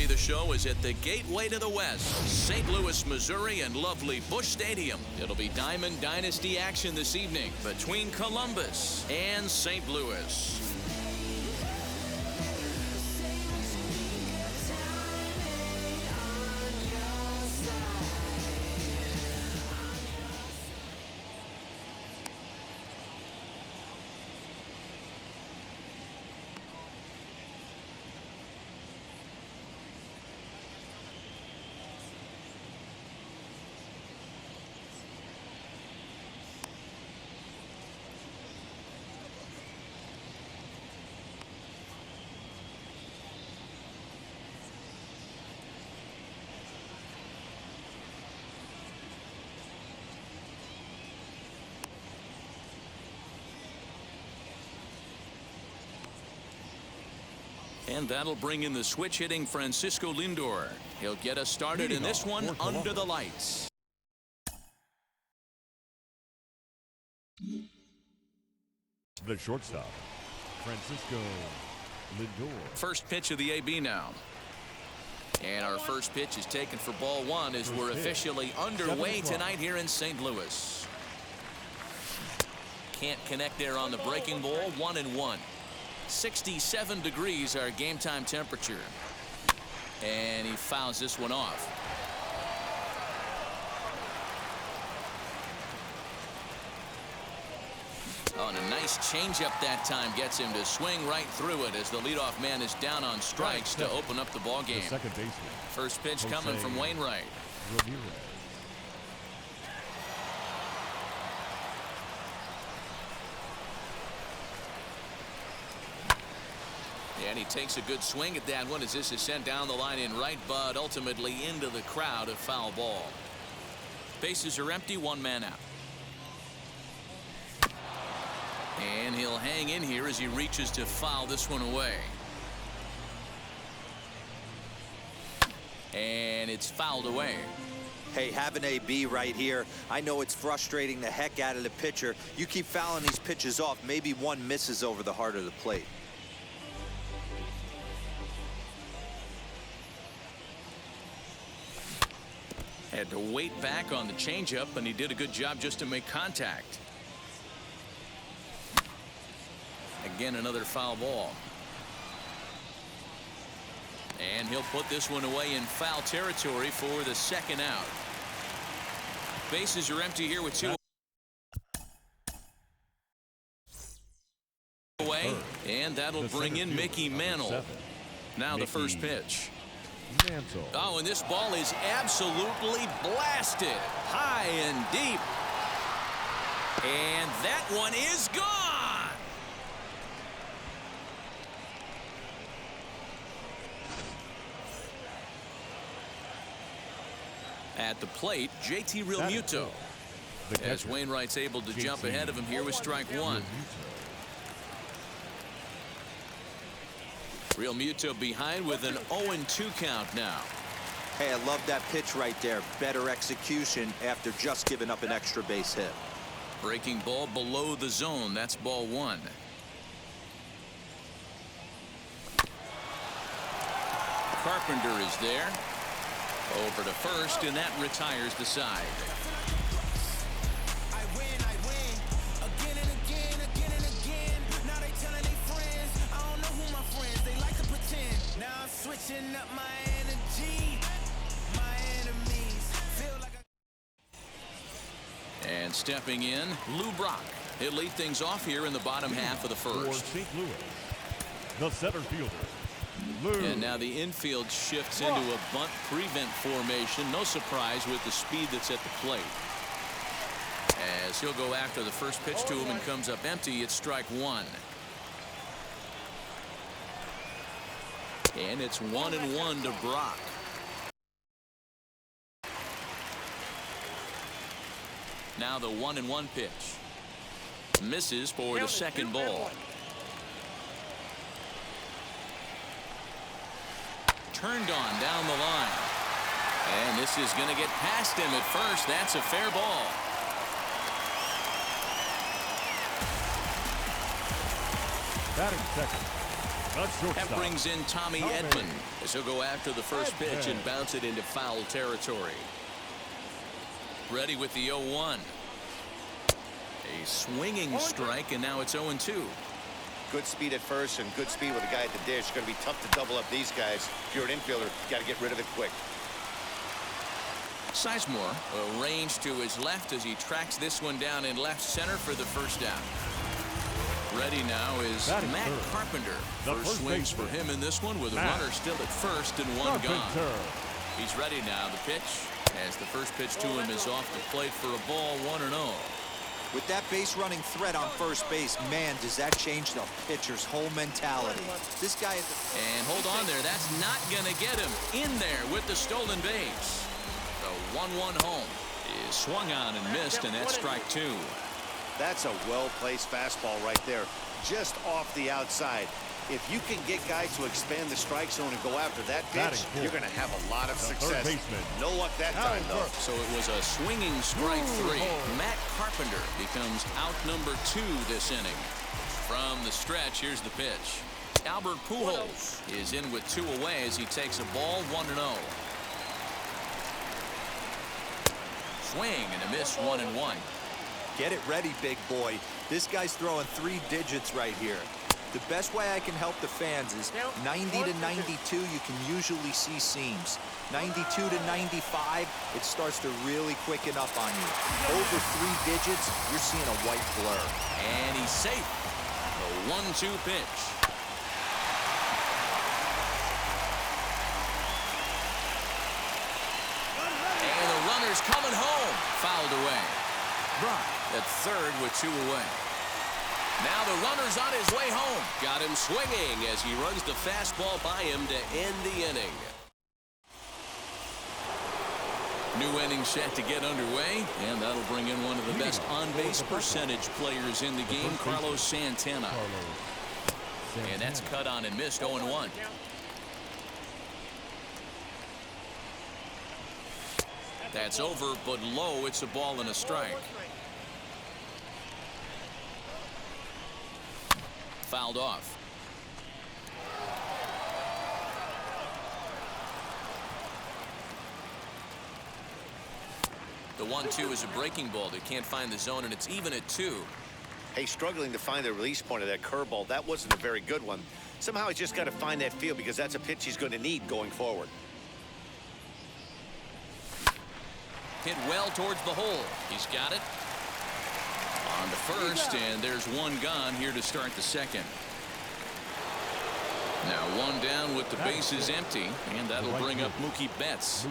Currently, the show is at the gateway to the West, St. Louis, Missouri, and lovely Busch Stadium. It'll be Diamond Dynasty action this evening between Columbus and St. Louis. And that'll bring in the switch hitting Francisco Lindor. He'll get us started in this one under the lights. The shortstop, Francisco Lindor. First pitch of the AB now. And our first pitch is taken for ball one as we're officially underway tonight here in St. Louis. Can't connect there on the breaking ball. 1-1. 67 degrees our game time temperature. And he fouls this one off. Oh, and a nice changeup that time gets him to swing right through it as the leadoff man is down on strikes to open up the ball game. Second baseman. First pitch coming from Wainwright. Ramirez. And he takes a good swing at that one as this is sent down the line in right, but ultimately into the crowd, a foul ball. Bases are empty, one man out. And he'll hang in here as he reaches to foul this one away. And it's fouled away. Hey, have an AB right here. I know it's frustrating the heck out of the pitcher. You keep fouling these pitches off, maybe one misses over the heart of the plate. Had to wait back on the changeup, and he did a good job just to make contact. Again, another foul ball. And he'll put this one away in foul territory for the second out. Bases are empty here with two away, and that'll bring in Mickey Mantle. Now the first pitch. Oh, and this ball is absolutely blasted high and deep. And that one is gone. At the plate, JT Realmuto. As Wainwright's able to jump ahead of him here with strike one. Realmuto behind with an 0-2 count now. Hey, I love that pitch right there. Better execution after just giving up an extra base hit. Breaking ball below the zone. That's ball one. Carpenter is there. Over to first, and that retires the side. Switching up my energy. My enemies feel like And stepping in, Lou Brock. He'll lead things off here in the bottom half of the first. For St. Louis, the center fielder, Lou. And now the infield shifts into a bunt prevent formation. No surprise with the speed that's at the plate. As he'll go after the first pitch to him and comes up empty, it's strike one. And it's 1-1 to Brock. Now the 1-1 pitch. Misses for the second ball. Turned on down the line. And this is going to get past him at first. That's a fair ball. Batting second, The That shortstop. brings in Tommy Edman as he'll go after the first pitch and bounce it into foul territory. Ready with the 0-1. A swinging strike, and now it's 0-2. Good speed at first and good speed with the guy at the dish. It's going to be tough to double up these guys. If you're an infielder, you got to get rid of it quick. Sizemore will range to his left as he tracks this one down in left center for the first down. Ready now is Batting Matt third. Carpenter. The First first swings for baseman. him in this one with a Matt runner still at first and one gone. Carpenter. He's ready now. The pitch, as the first pitch to him is off the plate for a ball, 1-0. With that base running threat on first base, man, does that change the pitcher's whole mentality. This guy at the... And hold on there. That's not going to get him in there with the stolen base. The 1-1 home is swung on and missed, and that's strike 2. That's a well-placed fastball right there, just off the outside. If you can get guys to expand the strike zone and go after that pitch, you're going to have a lot of success. No luck that time, though. So it was a swinging strike 3. Matt Carpenter becomes out number 2 this inning. From the stretch, here's the pitch. Albert Pujols is in with 2 away as he takes a ball, 1-0. Swing and a miss, 1-1. Get it ready, big boy. This guy's throwing 3 digits right here. The best way I can help the fans is 90 to 92, you can usually see seams. 92 to 95, it starts to really quicken up on you. Over 3 digits, you're seeing a white blur. And he's safe. The 1-2 pitch. And the runner's coming home. Fouled away. Brock at third with 2 away. Now the runner's on his way home. Got him swinging as he runs the fastball by him to end the inning. New inning set to get underway, and that'll bring in one of the best on-base percentage players in the game, Carlos Santana. And that's cut on and missed, 0-1. That's over, but low. It's a ball and a strike. Fouled off. The 1-2 is a breaking ball. They can't find the zone, and it's even at 2. Hey, struggling to find the release point of that curveball. That wasn't a very good one. Somehow he's just got to find that feel because that's a pitch he's going to need going forward. Hit well towards the hole. He's got it. On to first, and there's one gone here to start the second. Now 1 down with the bases empty, and that'll bring up Mookie Betts.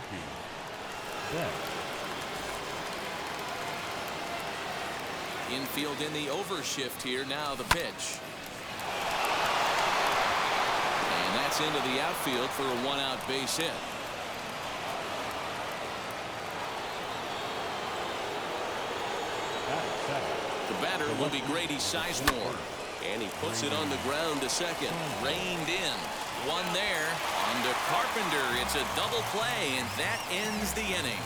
Infield in the overshift here. Now the pitch. And that's into the outfield for a 1-out base hit. The batter will be Grady Sizemore. And he puts it on the ground to second. Reined in. One there. On to Carpenter. It's a double play, and that ends the inning.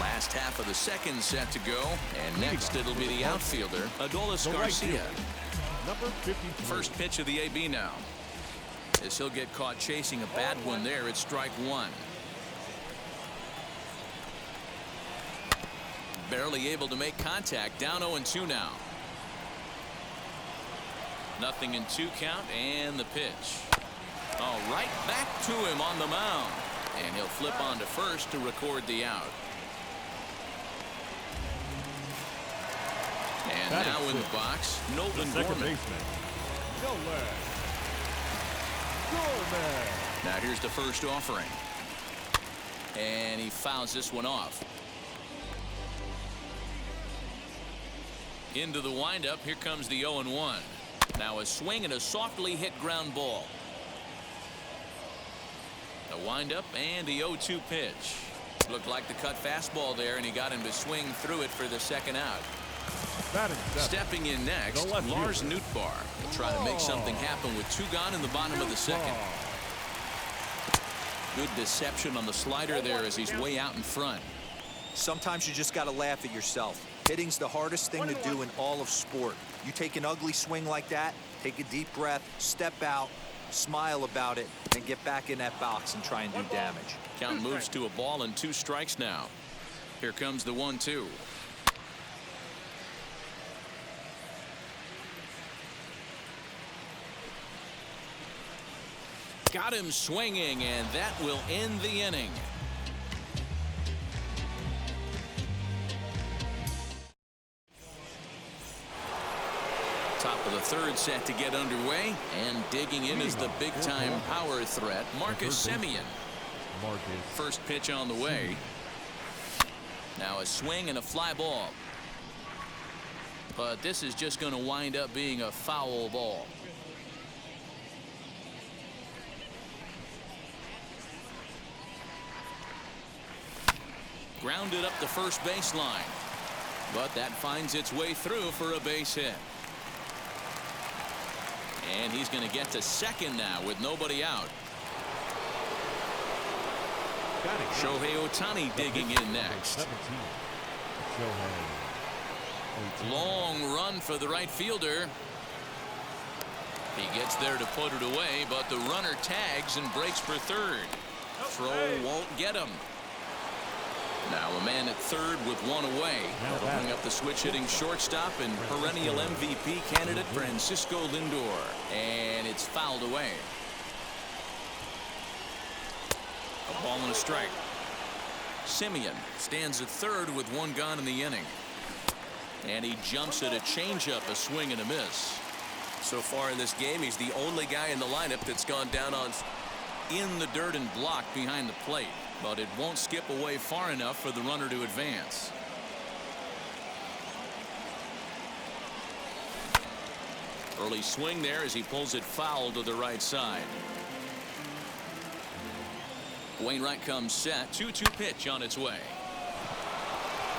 Last half of the second set to go. And next it'll be the outfielder, Adolis Garcia. Number 53. First pitch of the AB now. As he'll get caught chasing a bad one there, it's strike 1. Barely able to make contact. Down 0-2 now. Nothing in 2 count, and the pitch. Oh, right back to him on the mound. And he'll flip on to first to record the out. And now in the box, Nolan Gorman. Now here's the first offering. And he fouls this one off. Into the windup. Here comes the 0-1. Now a swing and a softly hit ground ball. The windup and the 0-2 pitch. Looked like the cut fastball there, and he got him to swing through it for the second out. Stepping in next, Lars Nootbaar will try to make something happen with 2 gone in the bottom of the second. Good deception on the slider there as he's way out in front. Sometimes you just got to laugh at yourself. Hitting's the hardest thing to do in all of sport. You take an ugly swing like that, take a deep breath, step out, smile about it, and get back in that box and try and do damage. Count moves to a ball and 2 strikes now. Here comes the 1-2. Got him swinging, and that will end the inning. Top of the 3rd set to get underway, and digging in is the big-time power threat, Marcus Semien. First pitch on the way. Now a swing and a fly ball. But this is just going to wind up being a foul ball. Grounded up the first baseline, but that finds its way through for a base hit. And he's going to get to second now with nobody out. Shohei Ohtani digging in next. Long run for the right fielder. He gets there to put it away, but the runner tags and breaks for third. Throw won't get him. Now a man at third with 1 away. That'll bring up the switch-hitting shortstop and perennial MVP candidate Francisco Lindor. And it's fouled away. A ball and a strike. Semien stands at third with 1 gone in the inning. And he jumps at a changeup, a swing and a miss. So far in this game, he's the only guy in the lineup that's gone down on in the dirt and blocked behind the plate. But it won't skip away far enough for the runner to advance. Early swing there as he pulls it foul to the right side. Wainwright comes set. 2-2 pitch on its way.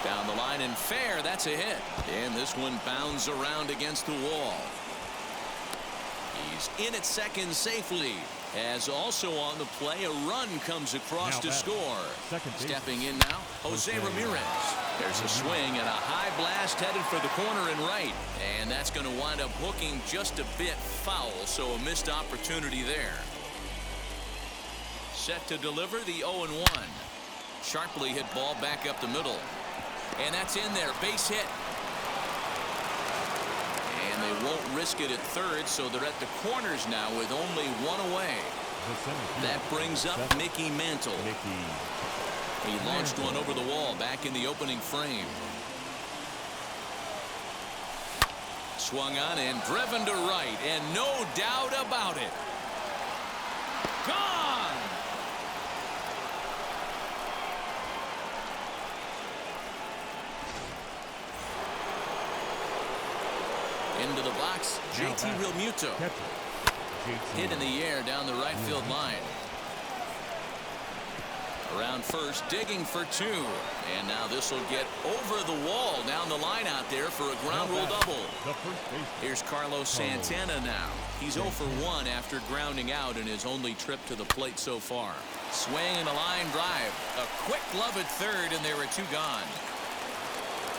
Down the line and fair. That's a hit. And this one bounds around against the wall. He's in at second safely. As also on the play, a run comes across to score. Stepping in now, Jose Ramirez. There's a swing and a high blast headed for the corner and right. And that's going to wind up hooking just a bit foul, so a missed opportunity there. Set to deliver the 0-1. Sharply hit ball back up the middle. And that's in there. Base hit. And they won't risk it at third, so they're at the corners now with only 1 away. That brings up Mickey Mantle. He launched one over the wall back in the opening frame. Swung on and driven to right, and no doubt about it. Gone! Into the box, JT Realmuto. Hit in the air down the right field line. Around first, digging for 2. And now this will get over the wall down the line out there for a ground rule double. Here's Carlos Santana now. He's 0 for 1 after grounding out in his only trip to the plate so far. Swing and a line drive. A quick glove at third, and there are 2 gone.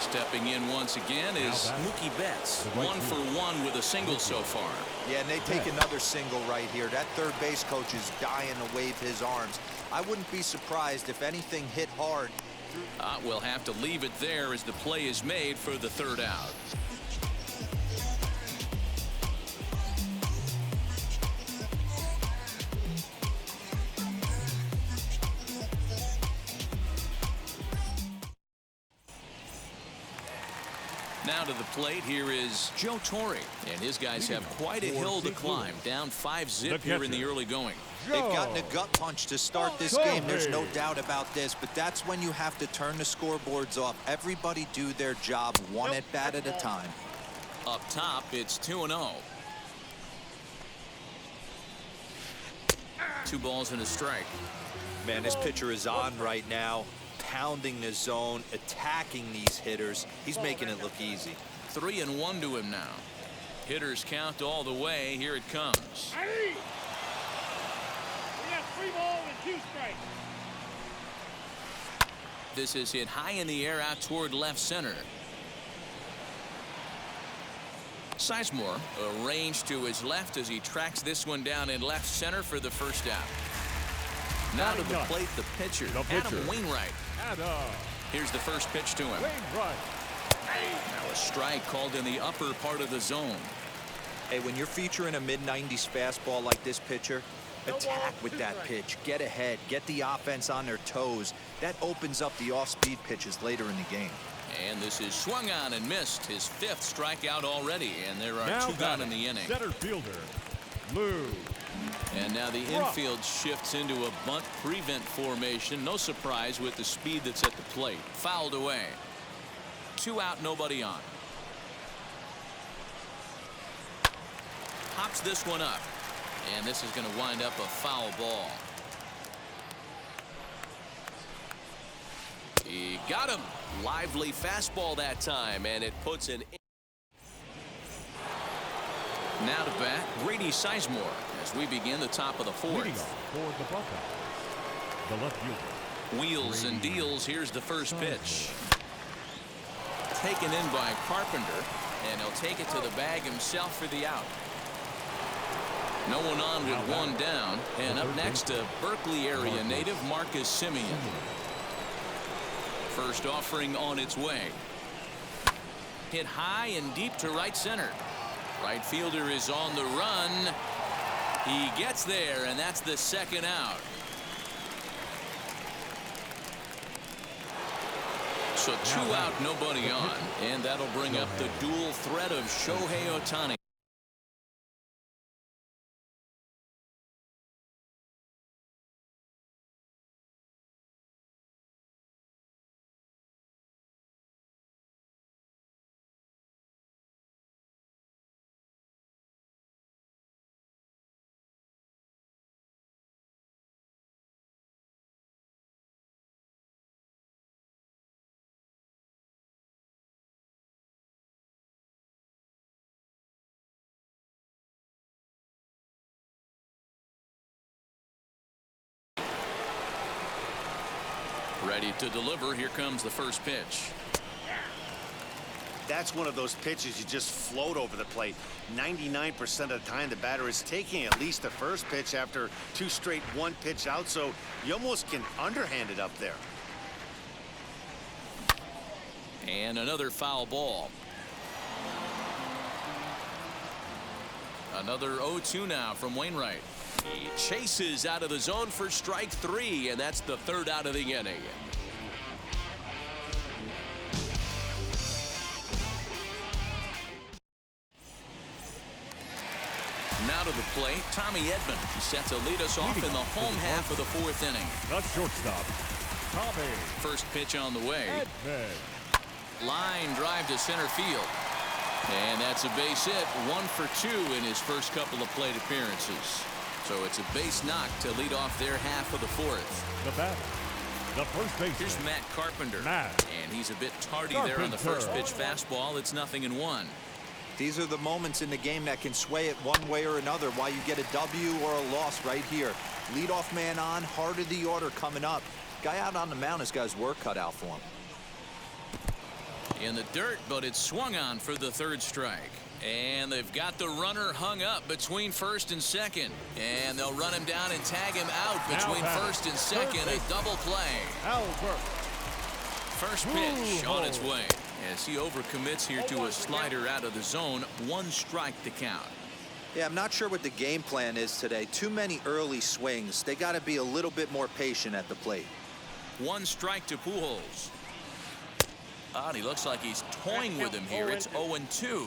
Stepping in once again is Mookie Betts. 1 for 1 with a single so far. Yeah, and they take another single right here. That third base coach is dying to wave his arms. I wouldn't be surprised if anything hit hard. We'll have to leave it there as the play is made for the 3rd out. Now to the plate, here is Joe Torre, and his guys have quite a hill to climb. Down 5-zip here in the early going. They've gotten a gut punch to start this game. There's no doubt about this, but that's when you have to turn the scoreboards off. Everybody do their job 1 at bat at a time. Up top, it's 2-0. 2 balls and a strike. Man, this pitcher is on right now. Pounding the zone, attacking these hitters. He's making it look easy. 3-1 to him now. Hitters count all the way. Here it comes. We got 3 balls and 2 strikes. This is hit high in the air out toward left center. Sizemore arranged to his left as he tracks this one down in left center for the first out. Now to the plate, the pitcher, Adam Wainwright. Here's the first pitch to him. Now a strike called in the upper part of the zone. Hey, when you're featuring a mid-90s fastball like this pitcher, attack with that pitch. Get ahead. Get the offense on their toes. That opens up the off-speed pitches later in the game. And this is swung on and missed. His 5th strikeout already, and there are now 2 gone in the inning. Center fielder, Lou. And now the infield shifts into a bunt prevent formation. No surprise with the speed that's at the plate. Fouled away. 2 out, nobody on. Pops this one up. And this is going to wind up a foul ball. He got him. Lively fastball that time, and it puts an. Now to bat, Grady Sizemore as we begin the top of the 4th. Leading off for the Buckeyes, the left fielder. Wheels and deals. Here's the first pitch. Taken in by Carpenter, and he'll take it to the bag himself for the out. No one on with 1 down, and up next a Berkeley area native, Marcus Simeon. First offering on its way. Hit high and deep to right center. Right fielder is on the run. He gets there, and that's the 2nd out. So 2 out, nobody on, and that'll bring up the dual threat of Shohei Ohtani. Ready to deliver. Here comes the first pitch. That's one of those pitches you just float over the plate. 99% of the time the batter is taking at least the first pitch after 2 straight 1-pitch out, so you almost can underhand it up there. And another foul ball. Another 0-2 now from Wainwright. He chases out of the zone for strike 3, and that's the 3rd out of the inning. Now to the plate, Tommy Edman set to lead us off in the home half of the 4th inning. The shortstop, Tommy. First pitch on the way. Edman. Line drive to center field. And that's a base hit. 1 for 2 in his first couple of plate appearances. So it's a base knock to lead off their half of the 4th. The batter, the first baseman. Here's Matt Carpenter. And he's a bit tardy there on the first pitch fastball. It's 0-1. These are the moments in the game that can sway it one way or another, why you get a W or a loss right here. Leadoff man on, heart of the order coming up. Guy out on the mound has got his work cut out for him. In the dirt, but it's swung on for the 3rd strike. And they've got the runner hung up between 1st and 2nd. And they'll run him down and tag him out between 1st and 2nd. A double play. Albert. First pitch on its way. As he overcommits here to a slider out of the zone. 1 strike to count. Yeah, I'm not sure what the game plan is today. Too many early swings. They got to be a little bit more patient at the plate. 1 strike to Pujols. And he looks like he's toying with him here. It's 0-2.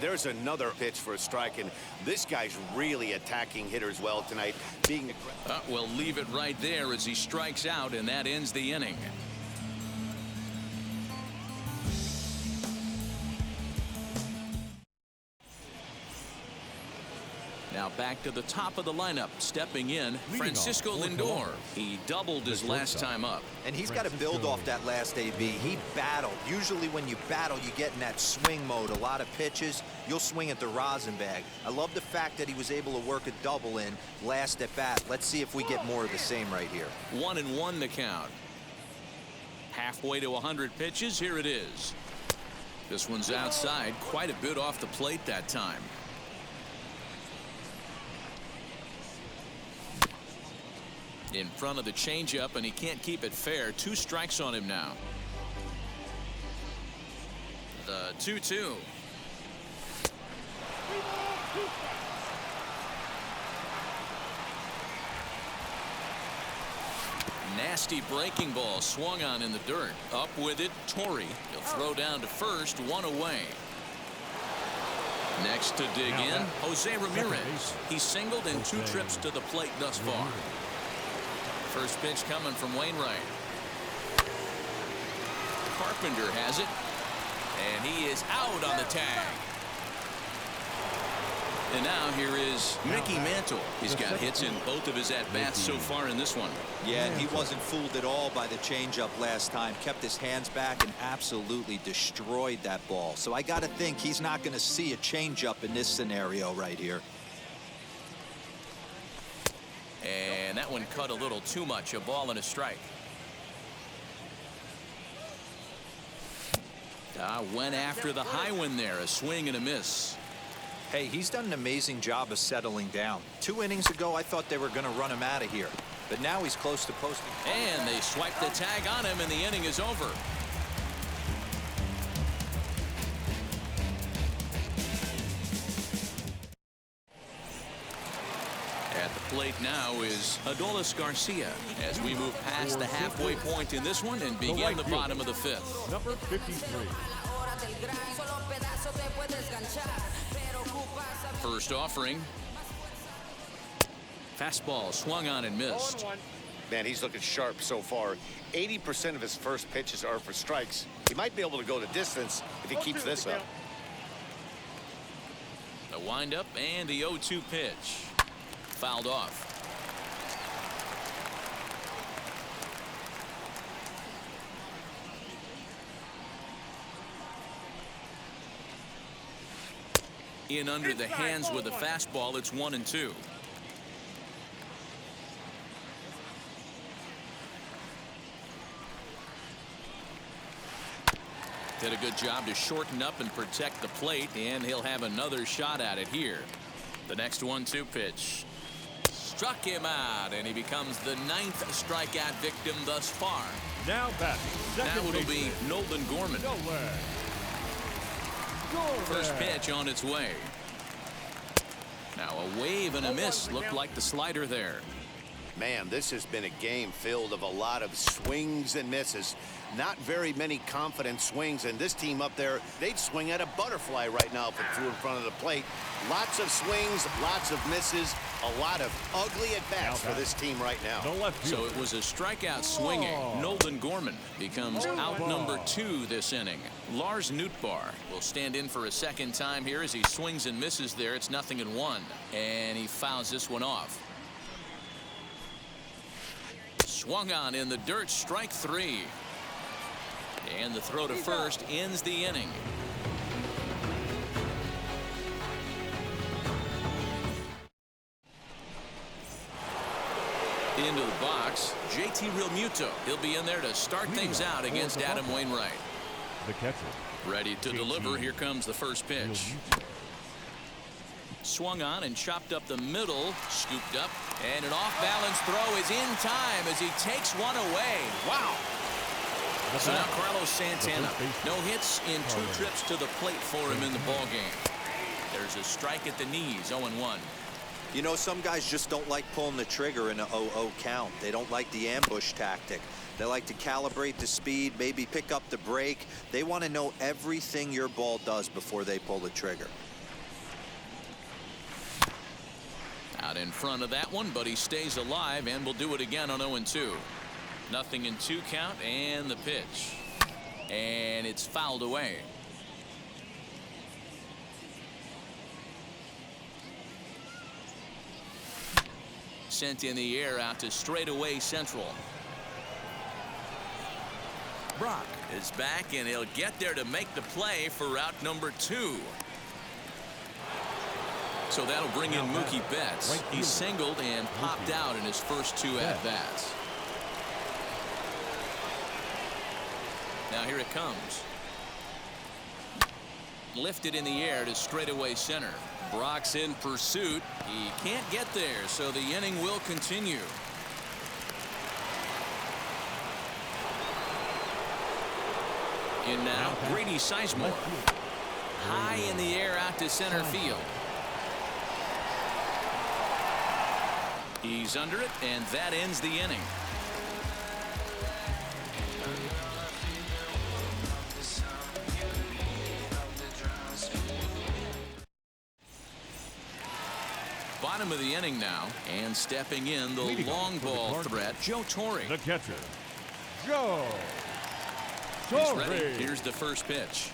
There's another pitch for a strike, and this guy's really attacking hitters well tonight. We'll leave it right there as he strikes out, and that ends the inning. Now back to the top of the lineup, stepping in, Francisco Lindor. He doubled his last time up. And he's got to build off that last AB. He battled. Usually when you battle, you get in that swing mode. A lot of pitches, you'll swing at the rosin bag. I love the fact that he was able to work a double in last at bat. Let's see if we get more of the same right here. 1-1 to count. Halfway to 100 pitches. Here it is. This one's outside, quite a bit off the plate that time. In front of the changeup, and he can't keep it fair. 2 strikes on him now. The 2-2. Nasty breaking ball swung on in the dirt. Up with it, Torrey. He'll throw down to first, 1 away. Next to dig in, Jose Ramirez. He's singled in 2 trips to the plate thus far. First pitch coming from Wainwright. Carpenter has it, and he is out on the tag. And now here is Mickey Mantle. He's got hits in both of his at-bats so far in this one. Yeah, and he wasn't fooled at all by the changeup last time. Kept his hands back and absolutely destroyed that ball. So I got to think he's not going to see a changeup in this scenario right here. And that one cut a little too much. A ball and a strike. Went after the high one there. A swing and a miss. Hey, he's done an amazing job of settling down. 2 innings ago, I thought they were going to run him out of here. But now he's close to posting. And they swipe the tag on him, and the inning is over. At the plate now is Adolis Garcia as we move past the halfway point in this one and begin the bottom of the 5th. Number 53. First offering. Fastball swung on and missed. Man, he's looking sharp so far. 80% of his first pitches are for strikes. He might be able to go the distance if he keeps this up. The windup and the 0-2 pitch. Fouled off. In under the hands with a fastball. It's 1-2. Did a good job to shorten up and protect the plate, and he'll have another shot at it here. The next 1-2 pitch. Struck him out, and he becomes the 9th strikeout victim thus far. Now batting. Now it'll be Nolan Gorman. First pitch on its way. Now a wave and a miss. Looked like the slider there. Man, this has been a game filled of a lot of swings and misses. Not very many confident swings, and this team up there, they'd swing at a butterfly right now if it flew in front of the plate. Lots of swings, lots of misses, a lot of ugly at-bats for this team right now. So it was a strikeout swinging. Nolan Gorman becomes out number 2 this inning. Lars Nootbaar will stand in for a second time here as he swings and misses there. It's 0-1, and he fouls this one off. Swung on in the dirt, strike 3. And the throw to first ends the inning. Into the box, JT Realmuto. He'll be in there to start things out against Adam Wainwright. The catcher. Ready to deliver. Here comes the first pitch. Swung on and chopped up the middle, scooped up, and an off-balance throw is in time as he takes one away. Wow. So now Carlos Santana, no hits in 2 trips to the plate for him in the ballgame. There's a strike at the knees, 0-1. You know, some guys just don't like pulling the trigger in a 0-0 count. They don't like the ambush tactic. They like to calibrate the speed, maybe pick up the brake. They want to know everything your ball does before they pull the trigger. Out in front of that one, but he stays alive and will do it again on 0-2. 0-2 count, and the pitch. And it's fouled away. Sent in the air out to straightaway central. Brock is back, and he'll get there to make the play for route number 2. So that'll bring in Mookie Betts. He singled and popped out in his first 2 at-bats. Now here it comes. Lifted in the air to straightaway center. Brock's in pursuit. He can't get there, so the inning will continue. In now, Grady Sizemore. High in the air out to center field. He's under it, and that ends the inning. Bottom of the inning now, and stepping in the long ball threat, Joe Torre. The catcher, Joe He's Torre. ready. Here's the first pitch.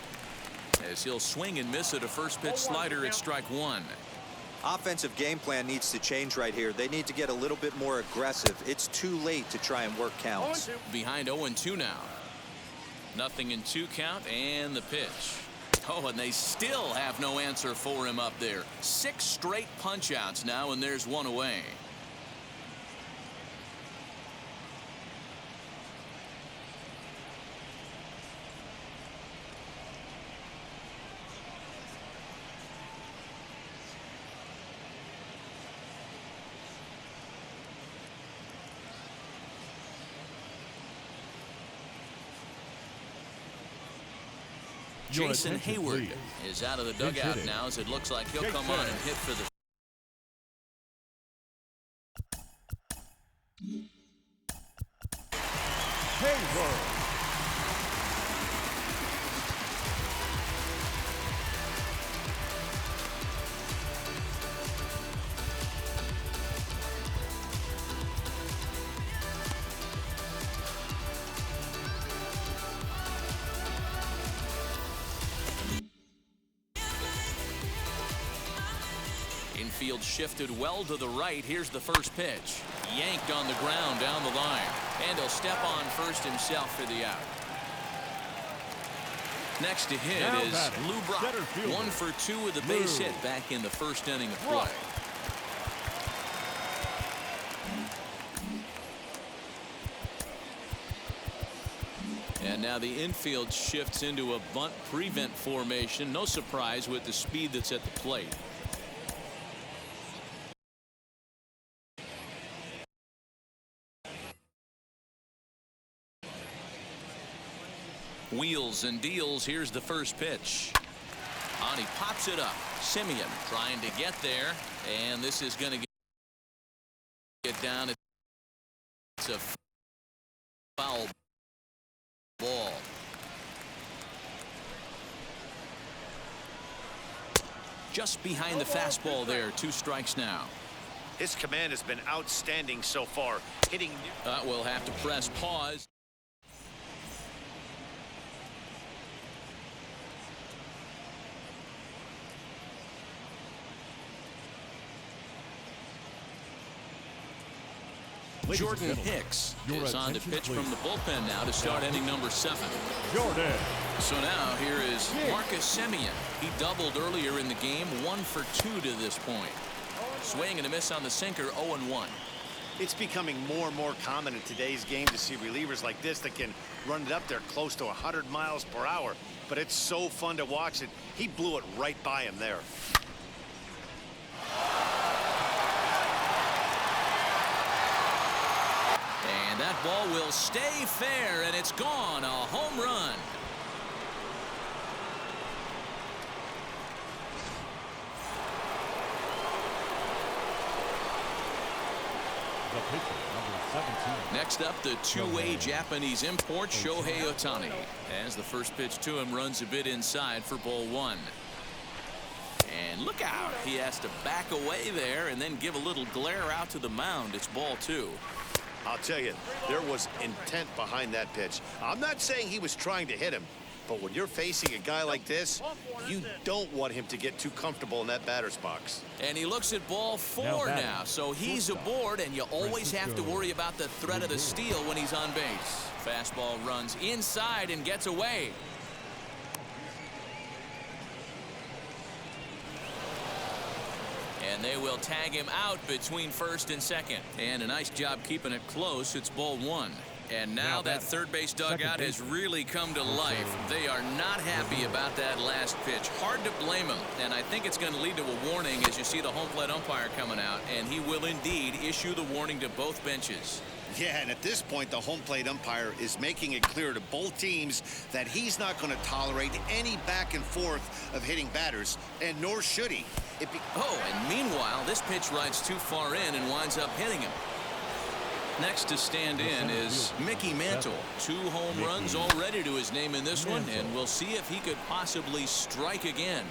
As he'll swing and miss at a first pitch slider at strike one. Offensive game plan needs to change right here. They need to get a little bit more aggressive. It's too late to try and work counts. Behind 0-2 now. Nothing in 2 count, and the pitch. Oh, and they still have no answer for him up there. 6 straight punch outs now, and there's one away. Jason Hayward is out of the dugout now, as it looks like he'll come on and hit for the Hayward. Infield shifted well to the right. Here's the first pitch. Yanked on the ground down the line. And he'll step on first himself for the out. Next to hit Now is batting, Lou Brock. center fielder, 1 for 2 with a base Lou hit back in the first inning of play. Brock. And now the infield shifts into a bunt prevent formation. No surprise with the speed that's at the plate. Wheels and deals. Here's the first pitch. On he pops it up. Simeon trying to get there, and this is going to get down. It's a foul ball. Just behind the fastball there. 2 strikes now. His command has been outstanding so far. Hitting. We'll have to press pause. Jordan Hicks is on to pitch from the bullpen now to start inning number 7. Jordan. So now here is Marcus Simeon. He doubled earlier in the game. 1 for 2 to this point. Swing and a miss on the sinker. 0-1. It's becoming more and more common in today's game to see relievers like this that can run it up there close to 100 miles per hour. But it's so fun to watch it. He blew it right by him there. And that ball will stay fair, and it's gone. A home run. The pitcher, number 17. Next up, the two-way Japanese import, Shohei Ohtani. As the first pitch to him runs a bit inside for ball 1. And look out. He has to back away there and then give a little glare out to the mound. It's ball 2. I'll tell you, there was intent behind that pitch. I'm not saying he was trying to hit him, but when you're facing a guy like this, you don't want him to get too comfortable in that batter's box. And he looks at ball 4 now, so he's aboard, and you always have to worry about the threat of the steal when he's on base. Fastball runs inside and gets away. And they will tag him out between first and second. And a nice job keeping it close. It's ball 1. And now that third base dugout has really come to life. They are not happy about that last pitch. Hard to blame them. And I think it's going to lead to a warning as you see the home plate umpire coming out. And he will indeed issue the warning to both benches. Yeah, and at this point, the home plate umpire is making it clear to both teams that he's not going to tolerate any back and forth of hitting batters, and nor should he. Oh, and meanwhile, this pitch rides too far in and winds up hitting him. Next to stand in is Mickey Mantle. 2 home runs already to his name in this one, and we'll see if he could possibly strike again.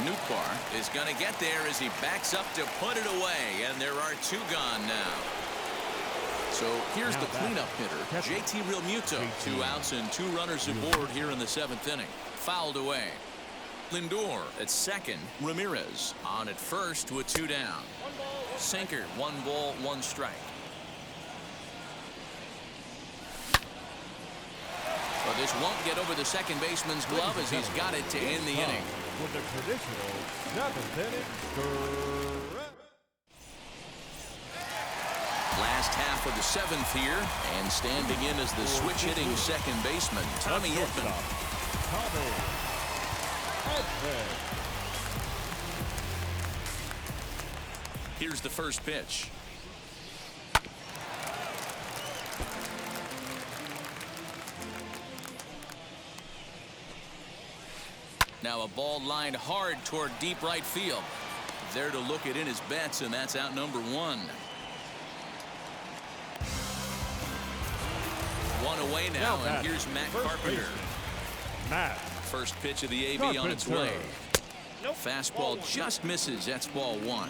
Nootbaar is going to get there as he backs up to put it away, and there are 2 gone now. So here's the cleanup hitter, JT Realmuto. 2 outs and 2 runners aboard here in the 7th inning. Fouled away. Lindor at second. Ramirez on at first with 2 down. Sinker, 1 ball, 1 strike. Well, this won't get over the second baseman's glove as he's got it to end the inning. With the traditional 7th inning stretch. Last half of the 7th here, and standing in as the switch-hitting second baseman, Tommy Edman. Here's the first pitch. Now a ball lined hard toward deep right field. There to look it in his bets, and that's out number 1. 1 away now, and here's Matt Carpenter. First pitch of the AB on its way. Fastball just misses. That's ball 1.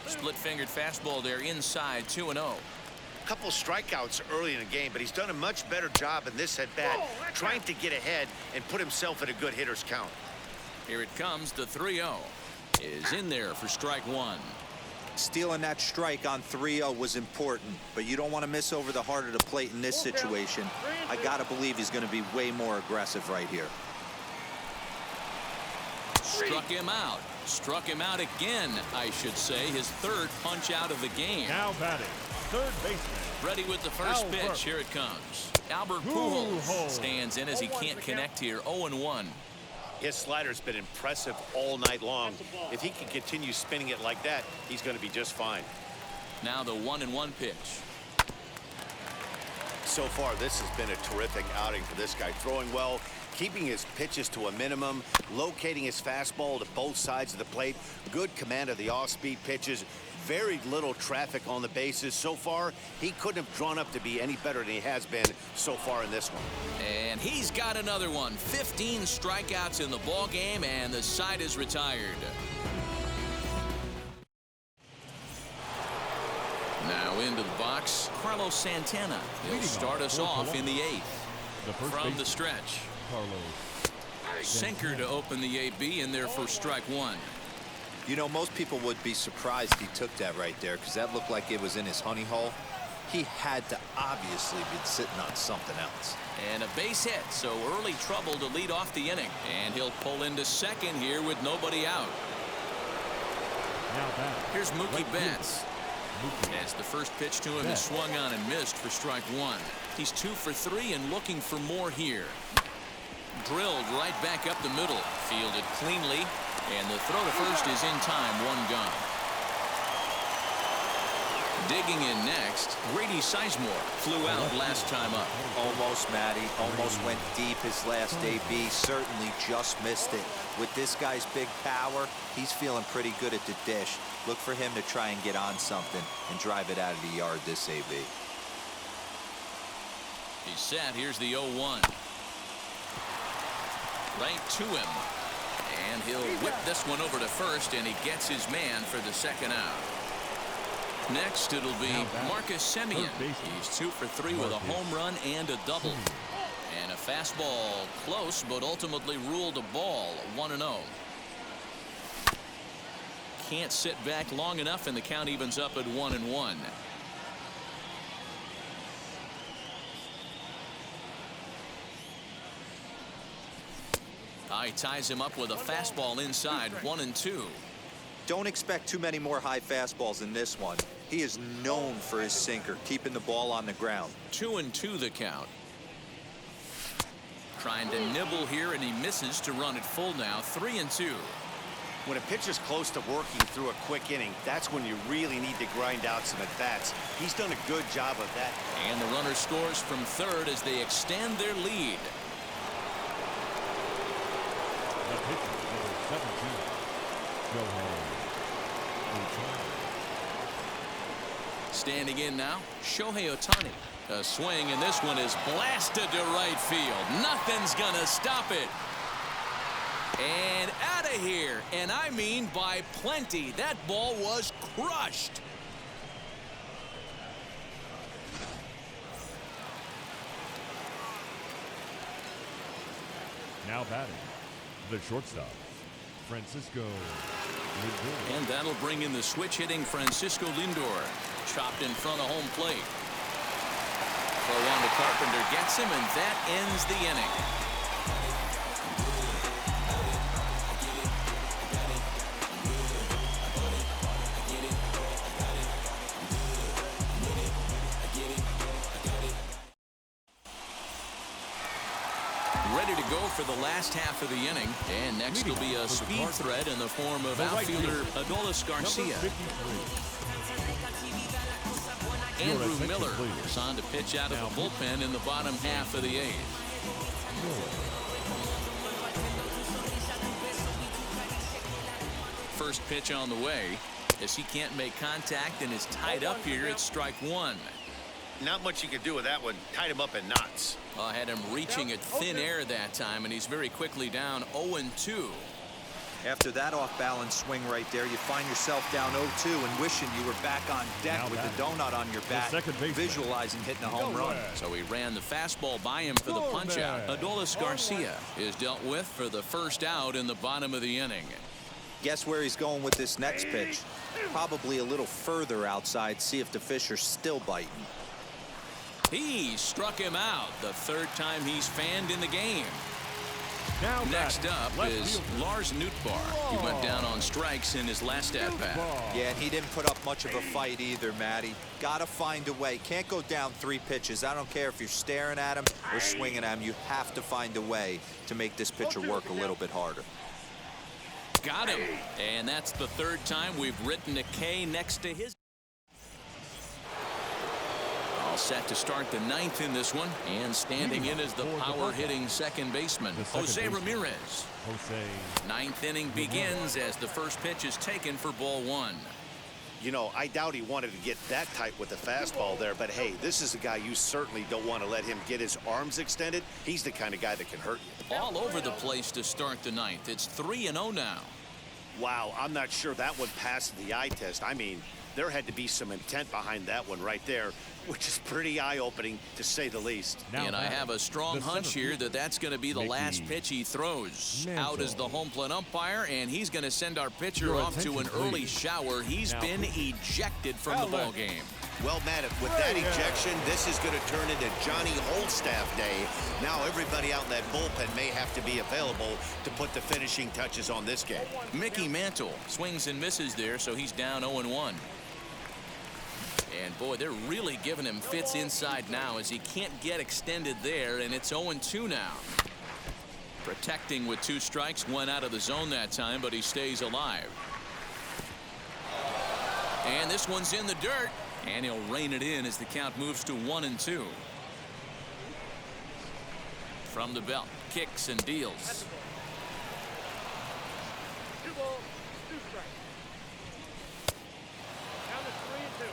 Split-fingered fastball there inside, 2-0. Couple strikeouts early in the game, but he's done a much better job in this at-bat, trying to get ahead and put himself in a good hitter's count. Here it comes. The 3-0 is in there for strike 1. Stealing that strike on 3-0 was important, but you don't want to miss over the heart of the plate in this situation. I gotta believe he's going to be way more aggressive right here. Struck him out. Struck him out again, I should say. His 3rd punch out of the game. Now batting, third baseman. Ready with the first pitch. Here it comes. Albert Pujols stands in as he can't connect here. 0-1. His slider's been impressive all night long. If he can continue spinning it like that, he's going to be just fine. Now the 1-1 pitch. So far, this has been a terrific outing for this guy. Throwing well, keeping his pitches to a minimum, locating his fastball to both sides of the plate, good command of the off-speed pitches, very little traffic on the bases. So far, he couldn't have drawn up to be any better than he has been so far in this one. And he's got another one. 15 strikeouts in the ball game, and the side is retired. Now into the box, Carlos Santana. He'll start us off in the 8th. From the stretch. Sinker to open the AB in there for strike 1. You know, most people would be surprised he took that right there because that looked like it was in his honey hole. He had to obviously be sitting on something else. And a base hit, so early trouble to lead off the inning. And he'll pull into second here with nobody out. Here's Mookie Betts. As the first pitch to him is swung on and missed for strike 1. He's 2 for 3 and looking for more here. Drilled right back up the middle. Fielded cleanly. And the throw to first is in time. 1 gone. Digging in next, Grady Sizemore flew out last time up. Almost, Matty. Almost went deep his last AB. Certainly just missed it. With this guy's big power, he's feeling pretty good at the dish. Look for him to try and get on something and drive it out of the yard this AB. He's set. Here's the 0-1. Right to him. And he'll whip this one over to first, and he gets his man for the second out. Next, it'll be Marcus Semien. He's 2 for 3 with a home run and a double. And a fastball close, but ultimately ruled a ball. 1-0. Can't sit back long enough, and the count evens up at 1-1. He ties him up with a fastball inside. 1-2. Don't expect too many more high fastballs in this one. He is known for his sinker, keeping the ball on the ground. 2-2 the count. Trying to nibble here, and he misses to run it full now. 3-2. When a pitcher's close to working through a quick inning, that's when you really need to grind out some at-bats. He's done a good job of that. And the runner scores from third as they extend their lead. The pitcher, number 17, Standing in now, Shohei Ohtani. A swing, and this one is blasted to right field. Nothing's gonna stop it. And out of here, and I mean by plenty. That ball was crushed. Now batting, the shortstop, Francisco Lindor. And that'll bring in the switch-hitting Francisco Lindor. Chopped in front of home plate. Throw on to Carpenter, gets him, and that ends the inning. Ready to go for the last half of the inning. And next will be a speed threat in the form of outfielder Adolis Garcia. Andrew Miller is on to pitch out of the bullpen in the bottom half of the eighth. First pitch on the way as he can't make contact and is tied up here at strike one. Not much you can do with that one. Tied him up in knots. I had him reaching at thin air that time, and he's very quickly down 0-2. After that off-balance swing right there, you find yourself down 0-2 and wishing you were back on deck with the donut on your back, visualizing hitting a home run. So he ran the fastball by him for the punch-out. Adolis Garcia is dealt with for the first out in the bottom of the inning. Guess where he's going with this next pitch? Probably a little further outside, see if the fish are still biting. He struck him out the third time he's fanned in the game. Next up is Lars Nootbaar. He went down on strikes in his last at-bat. Yeah, and he didn't put up much of a fight either, Matty. Got to find a way. Can't go down 3 pitches. I don't care if you're staring at him or swinging at him. You have to find a way to make this pitcher work a little bit harder. Got him. And that's the third time we've written a K next to his. All set to start the ninth in this one, and standing in is the power-hitting second baseman, Jose Ramirez. Ninth inning begins as the first pitch is taken for ball one. You know, I doubt he wanted to get that tight with the fastball there, but hey, this is a guy you certainly don't want to let him get his arms extended. He's the kind of guy that can hurt you. All over the place to start the ninth. It's 3-0 now. Wow, I'm not sure that one passed the eye test. I mean, there had to be some intent behind that one right there, which is pretty eye-opening, to say the least. And I have a strong hunch here that that's going to be the last pitch he throws. Out is the home plate umpire, and he's going to send our pitcher off to an early shower. He's been ejected from the ball game. Well, Matt, with that ejection, this is going to turn into Johnny Oldstaff Day. Now everybody out in that bullpen may have to be available to put the finishing touches on this game. Mickey Mantle swings and misses there, so he's down 0-1. And boy, they're really giving him fits inside now as he can't get extended there, and it's 0-2 now. Protecting with 2 strikes, went out of the zone that time, but he stays alive. And this one's in the dirt, and he'll rein it in as the count moves to 1-2. From the belt, kicks and deals.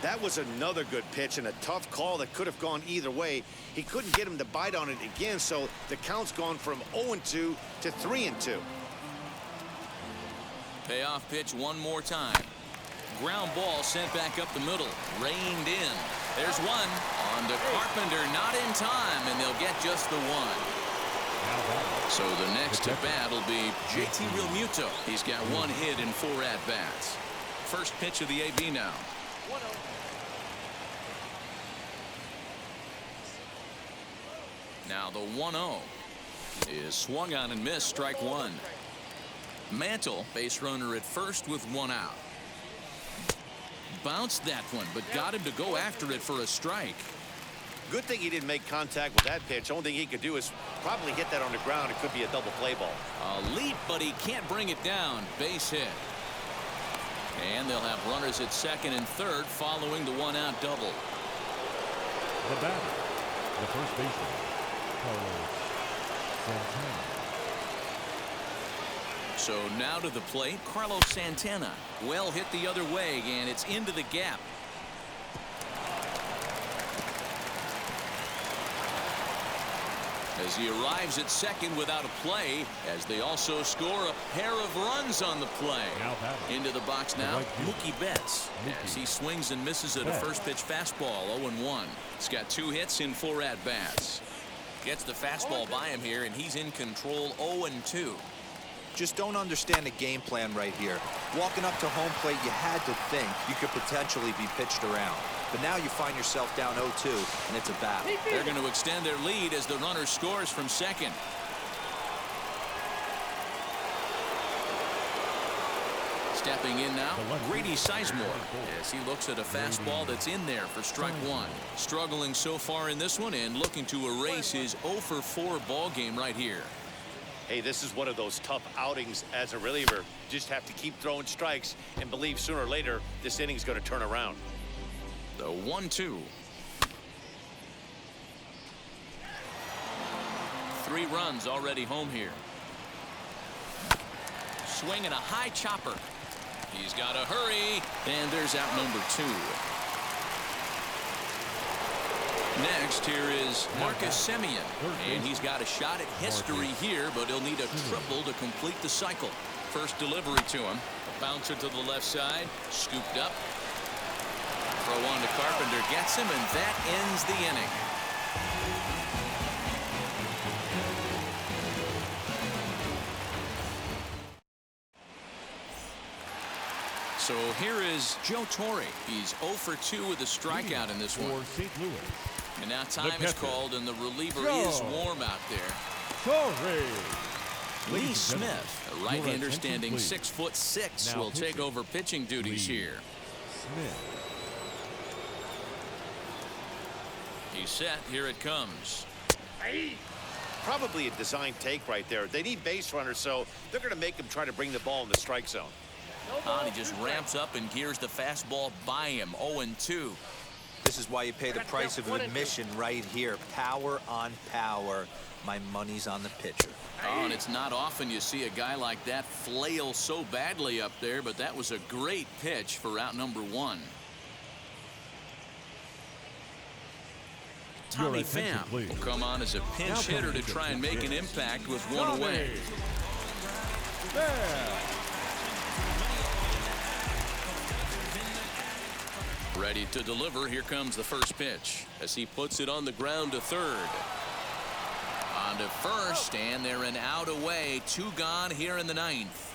That was another good pitch and a tough call that could have gone either way. He couldn't get him to bite on it again, so the count's gone from 0-2 to 3-2. Payoff pitch one more time. Ground ball sent back up the middle. Reined in. There's one. On to Carpenter, not in time, and they'll get just the one. So the next at bat will be JT Realmuto. He's got 1 hit in 4 at-bats. First pitch of the AB now. Now the 1-0 is swung on and missed, strike one. Mantle, base runner at first with 1 out. Bounced that one, but got him to go after it for a strike. Good thing he didn't make contact with that pitch. Only thing he could do is probably hit that on the ground. It could be a double play ball. A leap, but he can't bring it down. Base hit. And they'll have runners at second and third following the one-out double. The batter, the first baseman, Carlos Santana. So now to the plate, Carlos Santana. Well hit the other way, and it's into the gap. As he arrives at second without a play, as they also score a pair of runs on the play. Into the box now, Mookie Betts, as he swings and misses at a first pitch fastball, 0-1. He's got 2 hits in 4 at-bats. Gets the fastball by him here, and he's in control, 0-2. Just don't understand the game plan right here. Walking up to home plate, you had to think you could potentially be pitched around. But now you find yourself down 0-2, and it's a battle. They're going to extend their lead as the runner scores from second. Stepping in now, Grady Sizemore, as he looks at a fastball that's in there for strike 1. Struggling so far in this one and looking to erase his 0-for-4 ball game right here. Hey, this is one of those tough outings as a reliever. Just have to keep throwing strikes and believe sooner or later this inning's going to turn around. The 1-2. 3 runs already home here. Swinging a high chopper. He's got to hurry, and there's out number 2. Next, here is Marcus Semien, and he's got a shot at history here, but he'll need a triple to complete the cycle. First delivery to him. Bouncer to the left side, scooped up. Throw on to Carpenter, gets him, and that ends the inning. So here is Joe Torre. He's 0-for-2 with a strikeout in this one. St. Louis. And now time is called, and the reliever is warm out there. Torre. Lee Smith, a right-hander standing 6'6", will take over pitching duties here. Smith. He's set. Here it comes. Probably a design take right there. They need base runners, so they're going to make him try to bring the ball in the strike zone. And he just ramps up and gears the fastball by him. 0-2. This is why you pay the price of admission right here. Power on power. My money's on the pitcher. And it's not often you see a guy like that flail so badly up there, but that was a great pitch for out number 1. Tommy Pham will come on as a pinch hitter to try and make an impact with 1 away. Ready to deliver. Here comes the first pitch as he puts it on the ground to third. On to first, and they're an out away. 2 gone here in the 9th.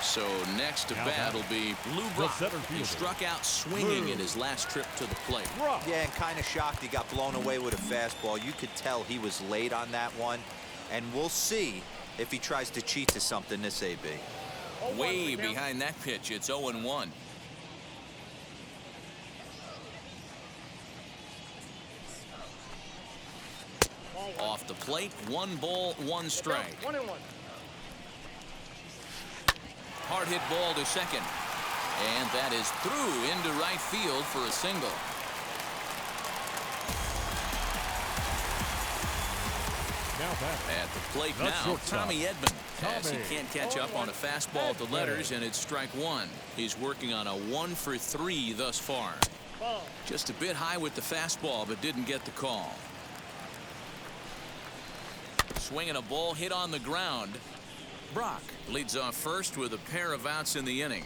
So next to bat will be Lou Brock, who struck out swinging in his last trip to the plate. Yeah, and kind of shocked he got blown away with a fastball. You could tell he was late on that one. And we'll see if he tries to cheat to something this AB. Way behind that pitch. It's 0-1. Off the plate, 1 ball, 1 strike. 1-1. Hard hit ball to second. And that is through into right field for a single. At the plate now, Tommy Edman, as he can't catch up on a fastball at the letters, and it's strike 1. He's working on a 1-for-3 thus far. Just a bit high with the fastball, but didn't get the call. Swinging a ball hit on the ground. Brock leads off first with a pair of outs in the inning.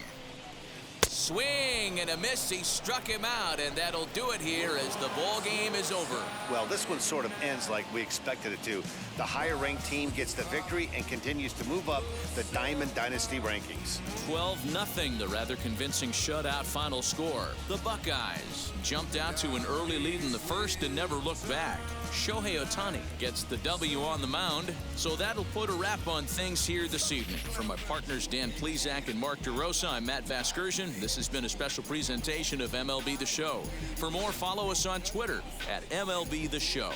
Swing and a miss. He struck him out, and that'll do it here as the ball game is over. Well, this one sort of ends like we expected it to. The higher-ranked team gets the victory and continues to move up the Diamond Dynasty rankings. 12-0, the rather convincing shutout final score. The Buckeyes jumped out to an early lead in the first and never looked back. Shohei Ohtani gets the W on the mound, so that'll put a wrap on things here this evening. From my partners Dan Plesac and Mark DeRosa, I'm Matt Vasgersian. This This has been a special presentation of MLB The Show. For more, follow us on Twitter at MLB The Show.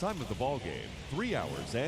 Time of the ball game, 3 hours and